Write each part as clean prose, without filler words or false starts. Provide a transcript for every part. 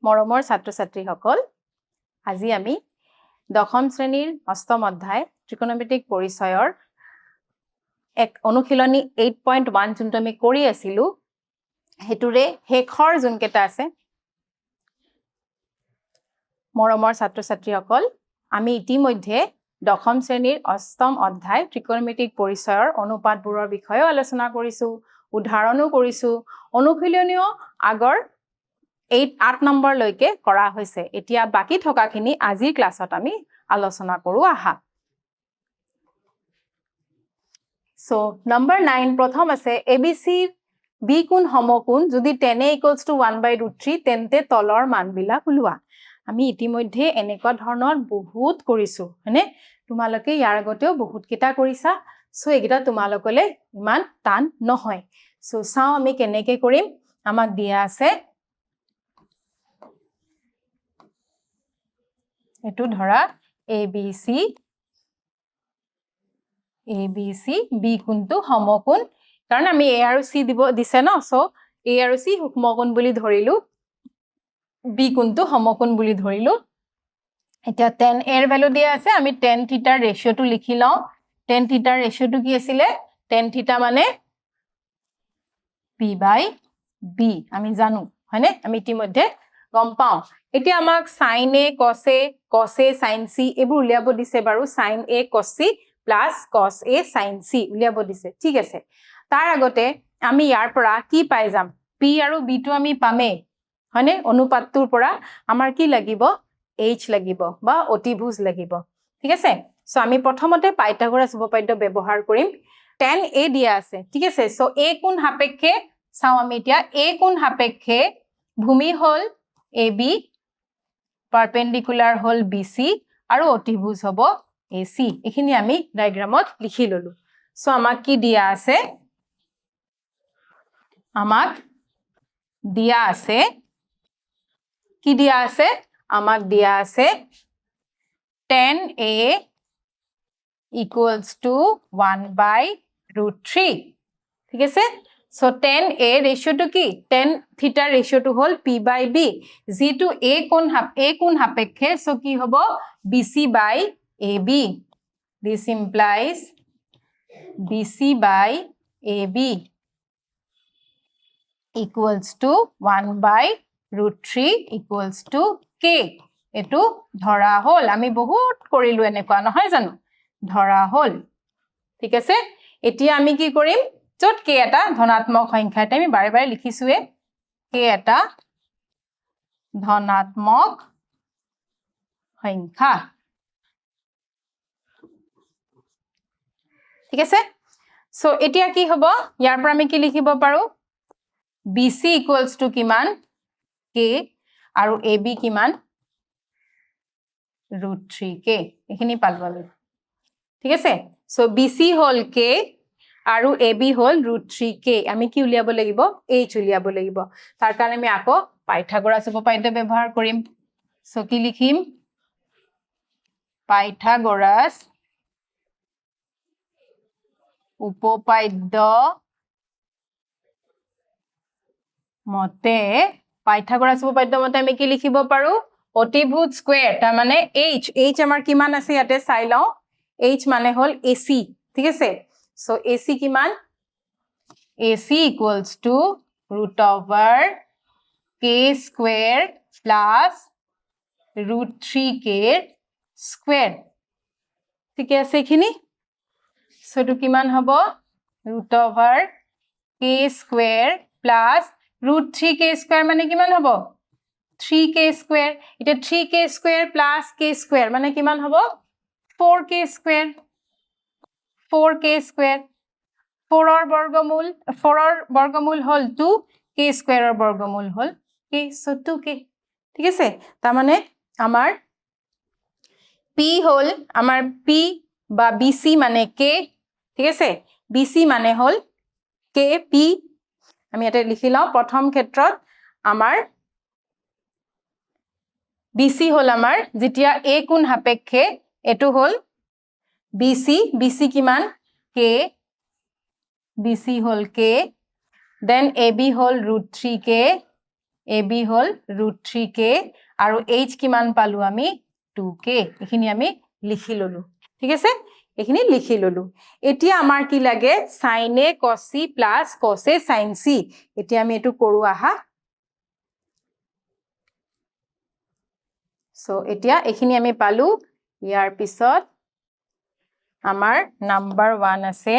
মৰমৰ ছাত্ৰ-ছাত্ৰীসকল আজি আমি দশম শ্ৰেণীৰ অষ্টম অধ্যায় ত্ৰিকোণমিতিক পৰিচয়ৰ এক অনুশীলনী 8.1 যোনটো আমি কৰি আছিলো হেতুৰে শেষৰ যোনকেটা আছে মৰমৰ ছাত্ৰ-ছাত্ৰীসকল আমি ইতিমধ্যে দশম শ্ৰেণীৰ অষ্টম অধ্যায় ত্ৰিকোণমিতিক পৰিচয়ৰ অনুপাতবোৰৰ বিষয়ে আলোচনা কৰিছো উদাহৰণো কৰিছো অনুশীলনীও আগৰ 8 নম্বৰ লৈকে কৰা হৈছে এতিয়া বাকি থকাখিনি আজিৰ ক্লাছত আমি আলোচনা কৰো আহা So number 9 প্ৰথম আছে ABC B কোণ সমকোণ যদি tan A = 1/√3 তেন্তে তলৰ মানবিলাক উলিওৱা আমি ইতিমধ্যে এনেকুৱা ধৰণৰ বহুত কৰিছো হয়নে তোমালোকে ইয়াৰ আগতেও বহুত কিটা কৰিছা সো এগিটা তোমালোকলে ইমান টান নহয় সো চাও আমি কেনেকৈ কৰিম আমাক দিয়া আছে এটো ধৰা ABC B কোণটো সমকোণ কাৰণ আমি A আৰু C দিব দিছে ন সো A আৰু C সমকোণ বুলি ধৰিলো B কোণটো সমকোণ বুলি ধৰিলো এতিয়া tan A এৰ ভ্যালু দিয়া আছে আমি tan θ ৰ ৰেশিওটো লিখি লও tan θ ৰ ৰেশিওটো কি আছিল tan θ মানে P/B আমি জানো হয়নে আমি ইতিমধ্যে গম পাও এতিয়া আমাক sin A cos A sin C এবোৰ উলিয়াব দিছে বাৰু sin A cos C plus cos A sin C উলিয়াব দিছে ঠিক আছে তাৰ আগতে আমি ইয়াৰ পৰা কি পাই যাম P আৰু B টো আমি পামে হয়নে অনুপাতটোৰ পৰা আমাৰ কি লাগিব H লাগিব বা অতিভুজ লাগিব ঠিক আছে সো আমি প্ৰথমতে পাইথাগোৰাছ উপপাদ্য ব্যৱহাৰ কৰিম tan A দিয়া আছে ঠিক আছে সো A কোণ সাপেক্ষে চাও আমি এতিয়া A কোণ সাপেক্ষে ভূমি হল AB পাৰপেন্ডিকুলাৰ হল BC আৰু অতিভুজ হ'ব AC এখিনি আমি ডায়াগ্ৰামত লিখি ললো সো আমাক কি দিয়া আছে আমাক দিয়া আছে কি দিয়া আছে আমাক দিয়া আছে tan A = 1/√3 ঠিক আছে সো tan A ৰেশিওটো কি tan θ ৰেশিওটো হল P/B যেটো A কোণ সাপেক্ষে সো কি হ'ব BC/AB this implies BC/AB = 1/√3 = K এটো ধৰা হল আমি বহুত কৰিলো এনেকুৱা নহয় জানো ধৰা হল ঠিক আছে এতিয়া আমি কি কৰিম যত K এটা ধনাত্মক সংখ্যা এটা আমি বাৰে বাৰে লিখিছোৱে K এটা ধনাত্মক সংখ্যা ঠিক আছে সো এতিয়া কি হ'ব ইয়াৰ পৰা আমি কি লিখিব পাৰো BC = কিমান K আৰু AB কিমান √3K এখিনি পালো আমি ঠিক আছে সো BC হল K আৰু AB হল √3K আমি কি উলিয়াব লাগিব H উলিয়াব লাগিব তাৰ কাৰণে আমি আকৌ পাইথাগোৰাছ উপপাদ্য ব্যৱহাৰ কৰিম সো কি লিখিম পাইথাগোৰাছ উপপাদ্য মতে পাইথাগোৰাছ উপপাদ্য মতে আমি কি লিখিব পাৰো অতিভুজ স্কয়াৰ তাৰ মানে H আমাৰ কিমান আছে ইয়াতে চাই লও H মানে হল AC ঠিক আছে সো AC কিমান AC = √K² plus √3K² ঠিক আছে এখিনি সো এটো কিমান হ'ব √K² plus √3K² মানে কিমান হ'ব 3K² এটা 3K² plus K² মানে কিমান হ'ব 4K² 4 ৰ বৰ্গমূল হল 2 K² ৰ বৰ্গমূল হল K সো 2K ঠিক আছে তাৰ মানে আমাৰ P হল আমাৰ P বা BC মানে K ঠিক আছে BC মানে হল KP আমি এটা লিখি লও প্ৰথম ক্ষেত্ৰত আমাৰ BC হল আমাৰ যেতিয়া A কোণ সাপেক্ষে এটো হল BC কিমান K BC হল K then AB হল √3K AB হল √3k আৰু h কিমান পালো আমি 2k এখিনি আমি লিখি ললো ঠিক আছে এখিনি লিখি ললো এতিয়া আমাৰ কি লাগে sin a cos c plus cos a sin c এতিয়া আমি এটো কৰো আহা সো এতিয়া এখিনি আমি পালো ইয়াৰ পিছত আমাৰ নাম্বার 1 আছে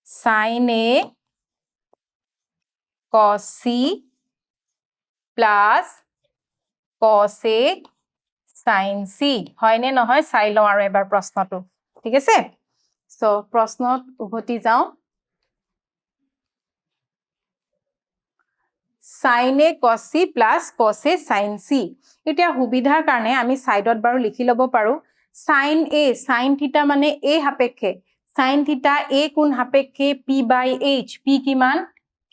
sin a cos c plus cos a sin c হয় নে নহয় চাই লও আৰু এবাৰ প্ৰশ্নটো ঠিক আছে সো প্ৰশ্নত উভতি যাও sin a cos c plus cos a sin c এতিয়া সুবিধাৰ কাৰণে আমি সাইডত বাৰু লিখি লব পাৰো sin a sin theta মানে a সাপেক্ষে sin theta a কোণ সাপেক্ষে p by h p কিমান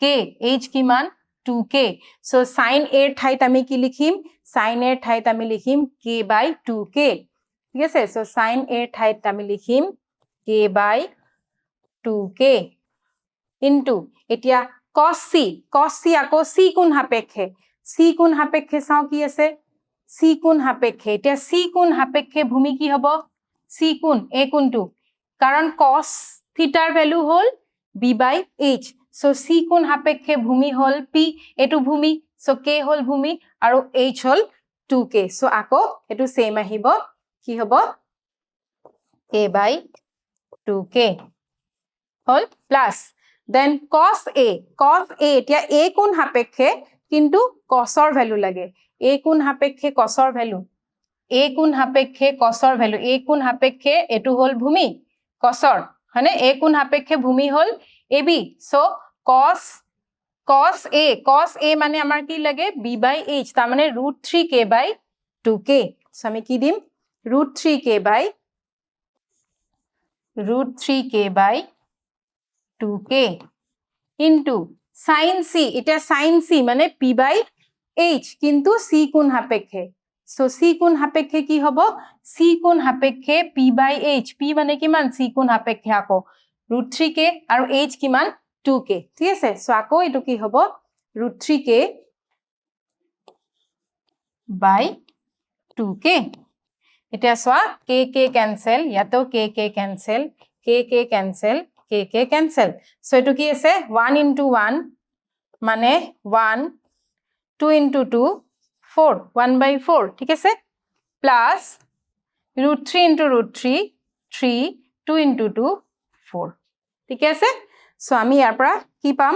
k h কিমান 2k so sin a ৰ ঠাইত আমি কি লিখিম sin a ৰ ঠাইত আমি লিখিম k by 2k ঠিক আছে so sin a ৰ ঠাইত আমি লিখিম k by 2k into এতিয়া cos c আকৌ c কোণ সাপেক্ষে c কোণ সাপেক্ষে চাও কি আছে c কোণ সাপেক্ষে এতিয়া c কোণ সাপেক্ষে ভূমি কি হ'ব c কোণ a কোণটো কাৰণ cos থিটাৰ ভ্যালু হল b by h so c কোণ সাপেক্ষে ভূমি হল p এটো ভূমি so k হল ভূমি আৰু h হল 2k so আকৌ এটো সেম আহিব কি হ'ব k by 2k hall plus then cos a এতিয়া a কোণ সাপেক্ষে কিন্তু cosৰ ভ্যালু লাগে a কোণ সাপেক্ষে cosৰ ভ্যালু a কোণ সাপেক্ষে cosৰ ভ্যালু a কোণ সাপেক্ষে এটো হল ভূমি cosৰ মানে a কোণ সাপেক্ষে ভূমি হল ab so cos a মানে আমাৰ কি লাগে b by h তাৰ মানে √3k by 2k so আমি কি দিম √3k by 2k into sin c এটা sin c মানে p by h কিন্তু c কোণ সাপেক্ষে so c কোণ সাপেক্ষে কি হ'ব c কোণ সাপেক্ষে p by h p মানে কিমান c কোণ সাপেক্ষে আকৌ √3k আৰু h কিমান 2k ঠিক আছে so আকৌ এটো কি হ'ব √3k by 2k এতিয়া সোয়া k cancel ইয়াতো k cancel k cancel so এটো কি আছে 1 into 1 মানে 1 2 into 2 4 1 by 4 ঠিক আছে plus √3 into √3 3 2 into 2 4 ঠিক আছে so আমি ইয়াৰ পৰা কি পাম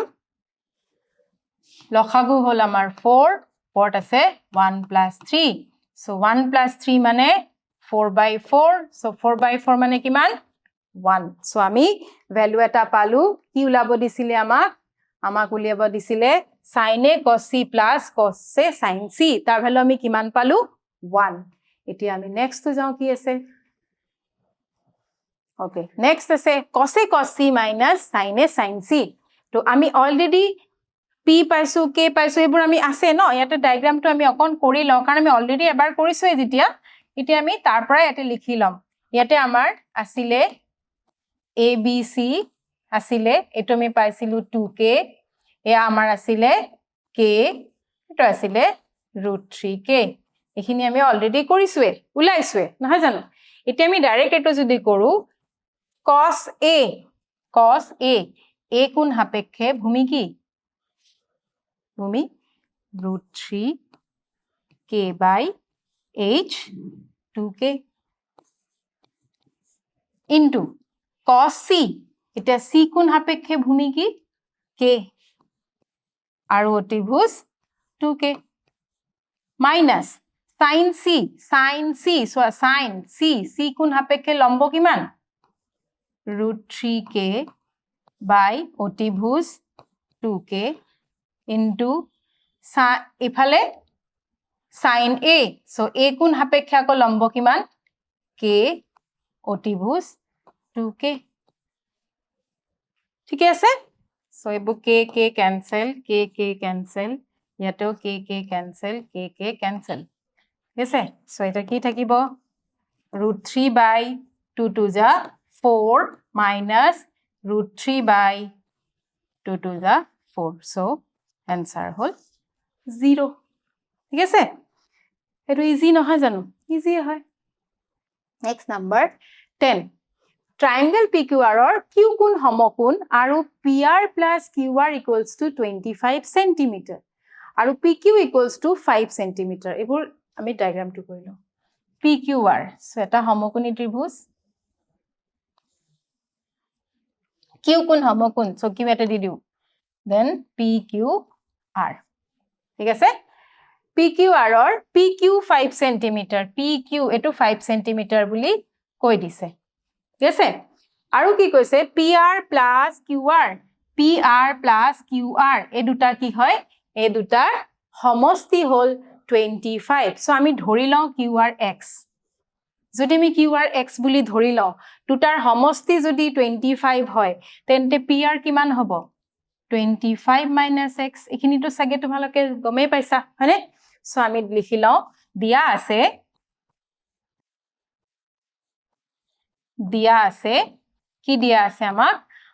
লসাগু হল আমাৰ 4 পট আছে 1 plus 3 so 1 plus 3 মানে 4 by 4 so 4 by 4 মানে কিমান 1 so আমি ভ্যালু এটা পালো কি উলাব দিছিলে আমাক উলিয়াব দিছিলে sin a cos c plus cos a sin c তাৰ ভ্যালু আমি কিমান পালো 1 এতিয়া আমি নেক্সট যাও কি আছে ওকে নেক্সট আছে cos a cos c minus sin a sin c তো আমি অলরেডি p পাইছো k পাইছো এবোৰ আমি আছে ন ইয়াতে ডায়াগ্ৰামটো আমি অকন কৰি লও কাৰণ আমি অলৰেডি এবাৰ কৰিছো যেতিয়া এতিয়া আমি তাৰ পৰা ইয়াতে লিখি লম ইয়াতে আমাৰ আছিলে a b c আছিলে এটো আমি পাইছিলো 2k এয়া আমাৰ আছিলে k এটো আছিলে √3k এখিনি আমি অলৰেডি কৰিছোৱে উলাইছোৱে নহয় জানো এতিয়া আমি ডাইৰেক্ট এটো যদি কৰো cos a কোণ সাপেক্ষে ভূমি কি ভূমি √3k by h 2k into cos c এটা c কোণ সাপেক্ষে ভূমি কি k আৰু অতিভুজ 2k minus sin c so sin c কোণ সাপেক্ষে লম্ব কিমান √3k by অতিভুজ 2k into ইফালে sin a so a কোণ সাপেক্ষে আকৌ লম্ব কিমান k অতিভুজ 2k ঠিক আছে so এবু k cancel ইয়াতেও k cancel ঠিক আছে so এটা কি থাকিব √3 by 2 to the 4 minus √3 by 2 to the 4 so answer হল 0 ঠিক আছে এটো ইজি নহয় জানো ইজি হয় next number 10 triangle PQR or Q কোণ সমকোণ আৰু PR plus QR equals to 25 cm আৰু PQ equals to 5 cm এবোৰ আমি ডায়াগ্ৰামটো কৰিলো PQR সো এটা সমকোণী ত্ৰিভুজ Q কোণ সমকোণ সো Q এটা দি দিও then PQR ঠিক আছে PQR or PQ 5 cm PQ এটো 5 cm বুলি কৈ দিছে ঠিক আছে আৰু কি কৈছে PR plus QR এই দুটা কি হয় এই দুটাৰ সমষ্টি হল 25 সো আমি ধৰি লওঁ QRX যদি আমি QRX বুলি ধৰি লওঁ দুটাৰ সমষ্টি যদি 25 হয় তেন্তে PR কিমান হ'ব 25 minus x এখিনিটো সাগে তোমালোকে গমে পাইছা হয়নে সো আমি লিখি লওঁ দিয়া আছে কি দিয়া আছে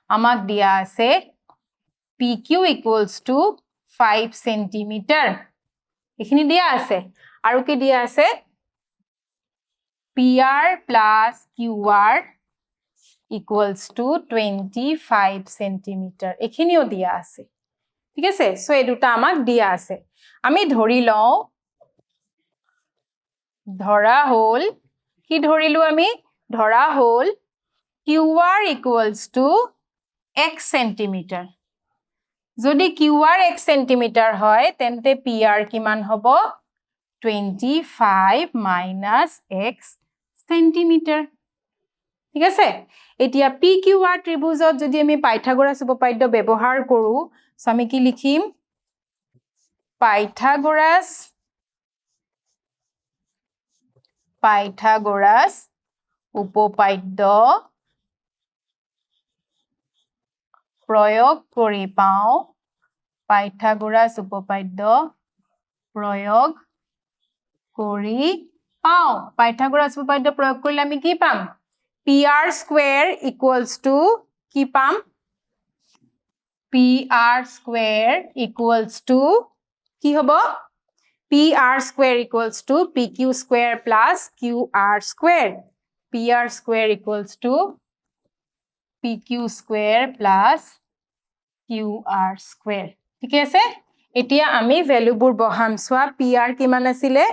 আমাক দিয়া আছে PQ equals to 5 cm এখিনি দিয়া আছে আৰু কি দিয়া আছে PR plus QR equals to 25 cm এখিনিও দিয়া আছে ঠিক আছে সো এই দুটা আমাক দিয়া আছে আমি ধৰি লওঁ ধৰা হল কি ধৰিলো আমি ধৰা হল QR equals to x cm যদি QR x cm হয় তেন্তে PR কিমান হ'ব 25 minus x cm ঠিক আছে এতিয়া PQR ত্ৰিভুজত যদি আমি পাইথাগোৰাছ উপপাদ্য ব্যৱহাৰ কৰো সো আমি কি লিখিম পাইথাগোৰাছ উপপাদ্য প্ৰয়োগ কৰি পাও পাইথাগোৰাছ উপপাদ্য প্ৰয়োগ কৰি পাও পাইথাগোৰাছ উপপাদ্য প্ৰয়োগ কৰিলে আমি কি পাম PR square equals to কি পাম PR square equals to কি হ'ব PR square equals to PQ square plus QR square PR square equals to PQ square plus QR square ঠিক আছে এতিয়া আমি ভ্যালুবোৰ বহাম সোৱা PR কিমান আছিলে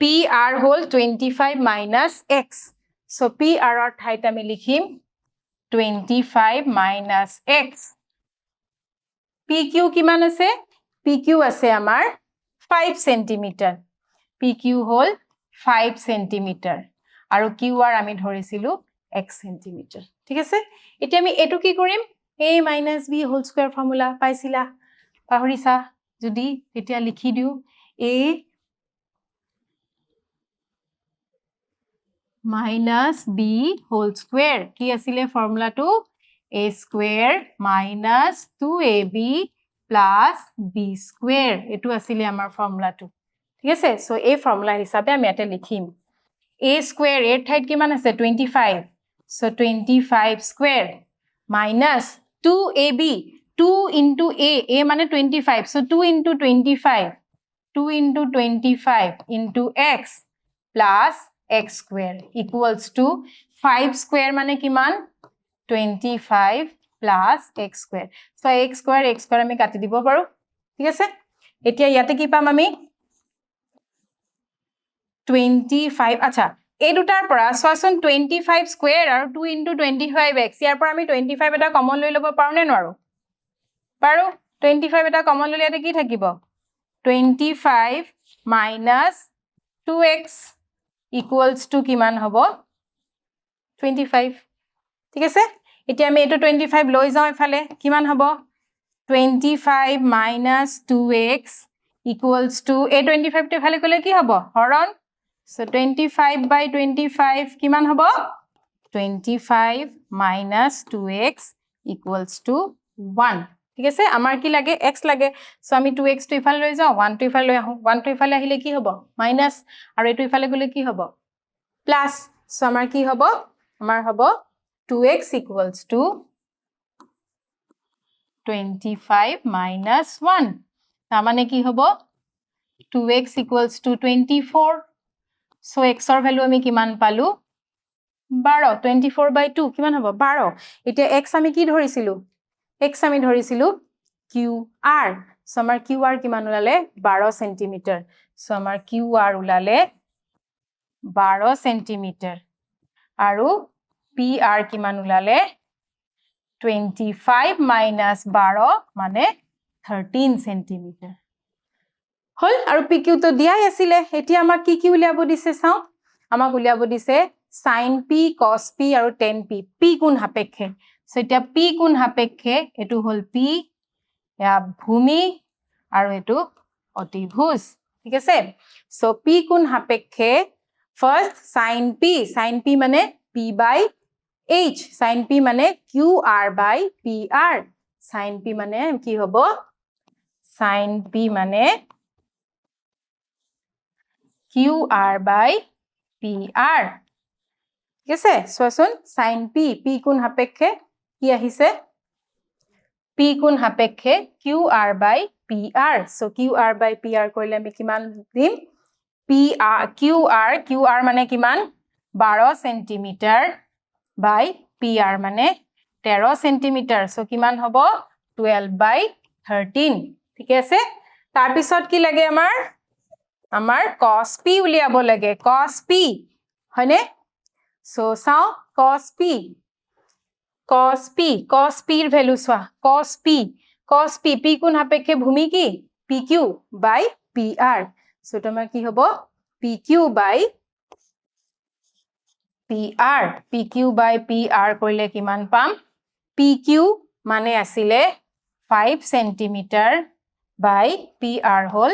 PR হল 25 minus x so PR ৰ ঠাইত আমি লিখিম 25 minus x PQ কিমান আছে PQ আছে আমাৰ 5 cm PQ হল 5 cm আৰু QR আমি ধৰিছিলো x cm ঠিক আছে এতিয়া আমি এটো কি কৰিম a minus b whole square formula পাইছিলা পাহৰিছা যদি এতিয়া লিখি দিও a minus b whole square কি আছিলে ফৰ্মুলাটো a square minus 2ab plus b square এটো আছিলে আমাৰ ফৰ্মুলাটো ঠিক আছে সো এই ফৰ্মুলা হিচাপে আমি এটা লিখিম a square এর ঠাইত কিমান আছে 25 so 25 square minus 2ab 2 into a মানে 25 so 2 into 25 into x plus x square equals to 5 square মানে কিমান 25 plus x square so x square আমি কাটি দিব পাৰো ঠিক আছে এতিয়া ইয়াতে কি পাম আমি 25 আচ্ছা এই দুটাৰ পৰা সোৱাচোন 25 স্কয়াৰ আৰু 2 into 25x ইয়াৰ পৰা আমি 25 এটা কমন লৈ লব পাৰো নে নোৱাৰো পাৰো 25 এটা কমন লৈ ইয়াতে কি থাকিব 25 minus 2x equals to কিমান হ'ব 25 ঠিক আছে এতিয়া আমি এটো 25 লৈ যাও এফালে কিমান হ'ব 25 minus 2x equals to a 25 তে এফালে কলে কি হ'ব হৰণ so 25 by 25 কিমান হ'ব 25 minus 2x equals to 1 ঠিক আছে আমাৰ কি লাগে x লাগে সো আমি 2x টো ইফালে লৈ যাও 1 টো ইফালে লৈ আহো 1 টো ইফালে আহিলে কি হ'ব মাইনাস আৰু এটো ইফালে গলে কি হ'ব প্লাস সো আমাৰ কি হ'ব আমাৰ হ'ব 2x equals to 25 minus 1 তাৰ মানে কি হ'ব 2x equals to 24. So x or value আমি কিমান পালো 12 24 by 2 কিমান হ'ব 12 এতিয়া x আমি কি ধৰিছিলো x আমি ধৰিছিলো qr so আমাৰ qr কিমান ওলালে 12 cm so আমাৰ qr ওলালে 12 cm আৰু pr কিমান ওলালে 25 minus 12 মানে 13 cm হল আৰু pq তো দিয়াই আছিল এতিয়া আমাক কি উলিয়াব দিছে চাও আমাক উলিয়াব দিছে sin p cos p আৰু tan p p কোন সাপেক্ষে সো এতিয়া p কোন সাপেক্ষে এটো হল p ইয়া ভূমি আৰু এটো অতিভুজ ঠিক আছে সো p কোন সাপেক্ষে ফার্স্ট sin p মানে p by h sin p মানে qr by pr sin p মানে কি হ'ব sin p মানে qr by pr ঠিক আছে সোয়াসুন sin p p কোন সাপেক্ষে কি আহিছে p কোন সাপেক্ষে qr by pr so qr by pr কৰিলে আমি কিমান দিম qr মানে কিমান 12 cm by pr মানে 13 cm so কিমান হ'ব 12 by 13 ঠিক আছে তাৰ পিছত কি লাগে আমাৰ cos p উলিয়াব লাগে cos p হয়নে so sao cos p এর ভ্যালু সোয়া cos p p কোন সাপেক্ষে ভূমি কি pq by pr so তোমার কি হবো pq by pr কৰিলে কিমান পাম pq মানে আছিলে 5 cm by pr hall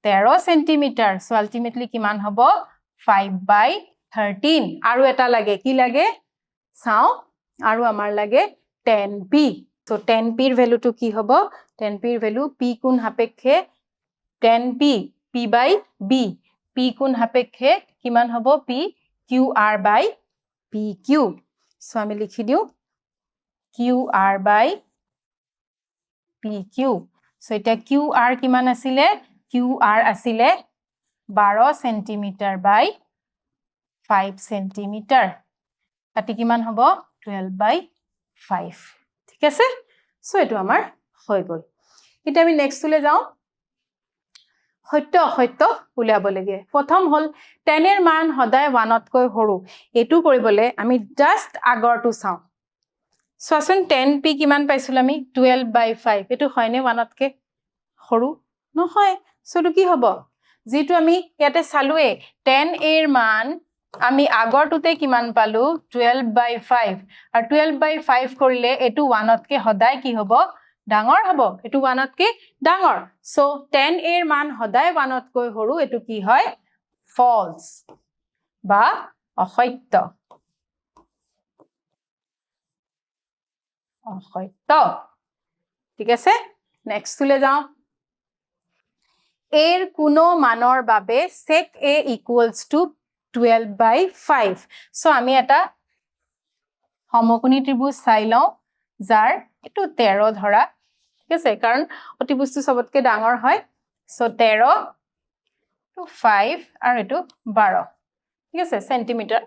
13 cm so ultimately কিমান হবো 5 by 13 আৰু এটা লাগে কি লাগে চাও আৰু আমাৰ লাগে 10p so 10p এর ভ্যালু তো কি হবো 10p এর ভ্যালু p কোন সাপেক্ষে 10p p by b p কোন সাপেক্ষে কিমান হবো p qr by pq so আমি লিখি দিও qr by pq so এটা qr কিমান আছিলে qr আছিলে 12 cm by 5 cm কাটি কিমান হ'ব 12 by 5 ঠিক আছে সো এটো আমাৰ হৈ গল এটা আমি নেক্সট তুলে যাও সত্য অসত্য উলিয়াব লাগে প্ৰথম হল 10 এৰ মান সদায় 1 তকৈ সৰু এটো কৰিবলে আমি জাস্ট আগৰটো চাও সোয়াসুন 10p কিমান পাইছিল আমি 12 by 5 এটো হয়নে 1 তকে সৰু নহয় সটো কি হ'ব যেটো আমি ইয়াতে চালুৱে 10 এৰ মান আমি আগৰটোতে কিমান পালো 12 by 5 আৰু 12 by 5 কৰিলে এটো 1 তকে সদায় কি হ'ব ডাঙৰ হ'ব এটো 1 তকে ডাঙৰ সো 10 এৰ মান সদায় 1 তকৈ সৰু এটো কি হয় ফলস বা অসত্য ঠিক আছে নেক্সট তুলে যাও এর কোনো মানৰ বাবে sec a equals to 12 by 5 so আমি এটা সমকোণী ত্ৰিভুজ চাই লও যাৰ এটো 13 ধৰা ঠিক আছে কাৰণ অতিভুজটো সবতকে ডাঙৰ হয় so 13 to 5 আৰু এটো 12 ঠিক আছে সেন্টিমিটাৰ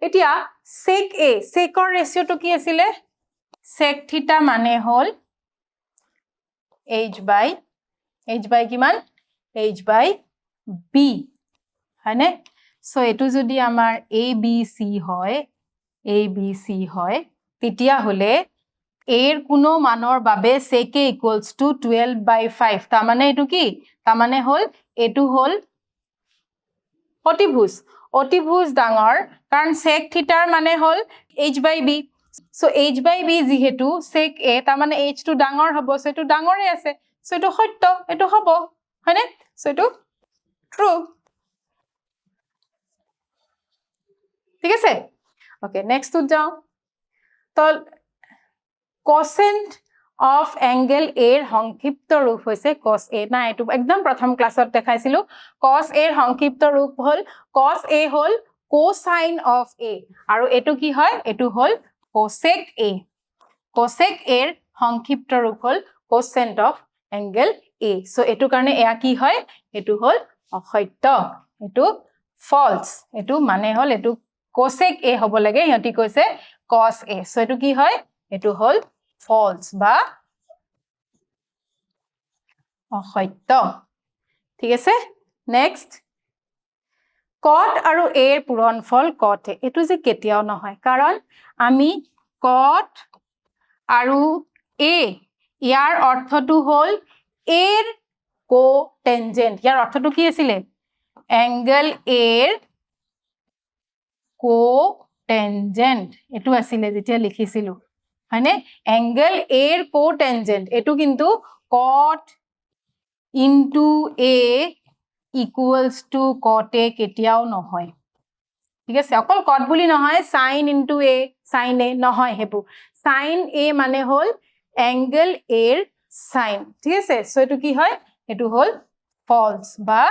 এতিয়া sec a sec ৰ ৰেশিওটো কি আছিল sec থিটা মানে হল h by কিমান h by b হয়নে সো এটো যদি আমাৰ abc হয় তেতিয়া হলে এৰ কোনো মানৰ বাবে sec a equals to 12 by 5 তা মানে এটো কি তা মানে হল এটো হল অতিভুজ ডাঙৰ কাৰণ sec থিটাৰ মানে হল h by b so h by b যেহেতু sec a তা মানে h টো ডাঙৰ হ'ব সো এটো ডাঙৰে আছে সো এটো সত্য এটো হ'ব হয়নে সো এটো ট্ৰু ঠিক আছে ওকে নেক্সট টু যাও তো cosine of angle a এর সংক্ষিপ্ত ৰূপ হৈছে cos a না এটো একদম প্ৰথম ক্লাছত দেখাইছিলো cos a এৰ সংক্ষিপ্ত ৰূপ হল cos a hall cosine of a আৰু এটো কি হয় এটো হল cosec a এৰ সংক্ষিপ্ত ৰূপ হল cosine of angle a so এটো কাৰণে এয়া কি হয় এটো হল অসত্য এটো ফলস এটো মানে হল এটো cosec a হ'ব লাগে ইহতি কৈছে cos a সো এটো কি হয় এটো হল ফলস বা অসত্য ঠিক আছে নেক্সট cot আৰু a এৰ পূৰণফল cot a এটো যে কেতিয়াও নহয় কাৰণ আমি cot আৰু a ইয়াৰ অৰ্থটো হল a এৰ co-tangent ইয়াৰ অৰ্থটো কি আছিল angle a এৰ co-tangent এটো আছিল যেতিয়া লিখিছিলো হয়নে angle a এৰ co-tangent এটো কিন্তু cot into a equals to cot a কেতিয়াও নহয় ঠিক আছে অকল cot বুলি নহয় sin into a sin a নহয় হেবু sin a মানে হল angle a এৰ sin ঠিক আছে সো এটো কি হয় এটো হল false বা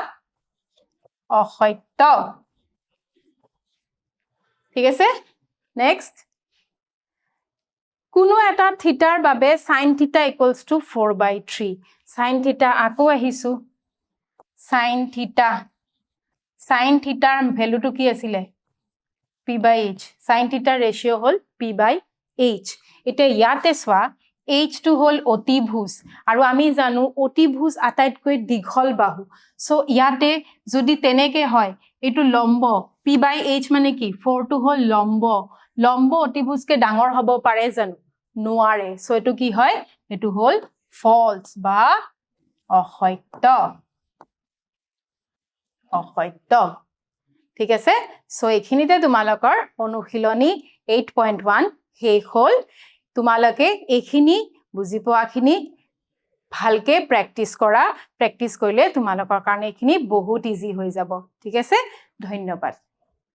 অসত্য ঠিক আছে নেক্সট কোনো এটা থিটাৰ বাবে sin theta equals to 4/3 sin theta আকৌ আহিছো sin theta ৰ ভ্যালুটো কি আছিল p/h sin theta ৰেশিও হল p/h এটা ইয়াতে সোয়া h টো হল অতিভুজ আৰু আমি জানো অতিভুজ আটাইতকৈ দীঘল বাহু সো ইয়াতে যদি তেনেকে হয় এটো লম্ব p/h মানে কি 4 টো হল লম্ব অতিভুজকে ডাঙৰ হ'ব পাৰে জানো নোৱাৰে সো এটো কি হয় এটো হল ফলস বা অসত্য ঠিক আছে সো এখিনিতে তোমালোকৰ অনুশীলনী 8.1 শেষ হল তোমালোকে এখিনি বুজি পোৱাখিনি ভালকে প্ৰ্যাকটিস কৰা প্ৰ্যাকটিস কৰিলে তোমালোকৰ কাৰণে এখিনি বহুত ইজি হৈ যাব ঠিক আছে ধন্যবাদ